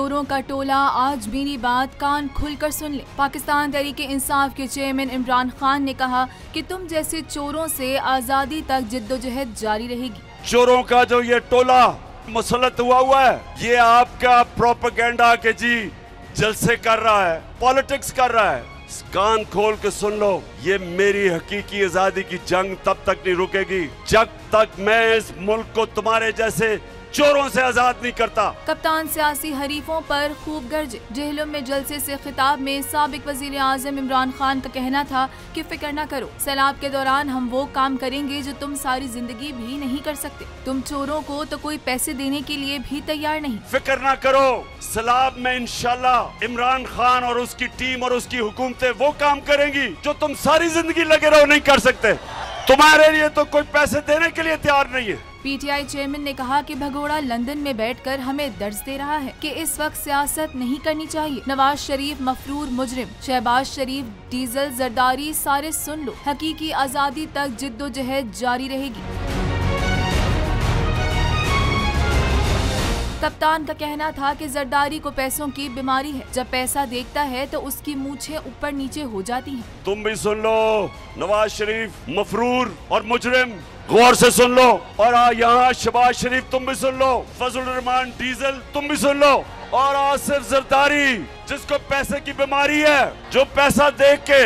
चोरों का टोला आज मेरी बात कान खुलकर सुन ले। पाकिस्तान तहरीके इंसाफ के चेयरमैन इमरान खान ने कहा कि तुम जैसे चोरों से आजादी तक जिद्दोजहद जारी रहेगी। चोरों का जो ये टोला मुसल्लत हुआ है, ये आपका प्रोपेगेंडा के जी जलसे कर रहा है, पॉलिटिक्स कर रहा है। कान खोल के सुन लो, ये मेरी हकीकी आजादी की जंग तब तक नहीं रुकेगी जब तक मैं इस मुल्क को तुम्हारे जैसे चोरों से आजाद नहीं करता। कप्तान सियासी हरीफों पर खूब गर्जे। जेहलम में जलसे से खिताब में साबिक वजीर आजम इमरान खान का कहना था कि फिक्र न करो, सैलाब के दौरान हम वो काम करेंगे जो तुम सारी जिंदगी भी नहीं कर सकते। तुम चोरों को तो कोई पैसे देने के लिए भी तैयार नहीं। फिक्र न करो, सैलाब में इंशाल्लाह इमरान खान और उसकी टीम और उसकी हुकूमतें वो काम करेंगी जो तुम सारी जिंदगी लगे रहो नहीं कर सकते। तुम्हारे लिए तो कोई पैसे देने के लिए तैयार नहीं है। पीटीआई चेयरमैन ने कहा कि भगोड़ा लंदन में बैठकर हमें दर्ज दे रहा है कि इस वक्त सियासत नहीं करनी चाहिए। नवाज शरीफ मफरूर मुजरिम, शहबाज शरीफ डीजल जरदारी, सारे सुन लो, हकीकी आजादी तक जिद्दोजहद जारी रहेगी। कप्तान का कहना था कि जरदारी को पैसों की बीमारी है, जब पैसा देखता है तो उसकी मूछें ऊपर नीचे हो जाती हैं। तुम भी सुन लो, नवाज शरीफ मफरूर और मुजरिम, गौर से सुन लो। और यहाँ शहबाज शरीफ तुम भी सुन लो, फजल रहमान डीजल तुम भी सुन लो, और आसिफ जरदारी जिसको पैसे की बीमारी है, जो पैसा देख के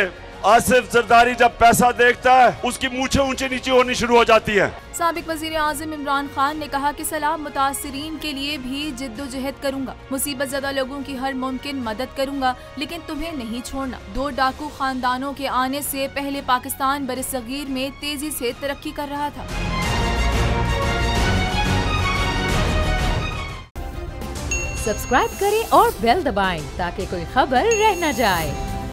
आसिफ जरदारी जब पैसा देखता है उसकी मूछें ऊंची नीचे होनी शुरू हो जाती है। साबिक वजीर आजम इमरान खान ने कहा कि सैलाब मुतासिरीन के लिए भी जिद्दोजहद करूंगा, मुसीबत ज़दा लोगों की हर मुमकिन मदद करूंगा, लेकिन तुम्हें नहीं छोड़ना। 2 डाकू खानदानों के आने से पहले पाकिस्तान बरसगीर में तेजी से तरक्की कर रहा था। सब्सक्राइब करें और बेल दबाएं ताकि कोई खबर रह न जाए।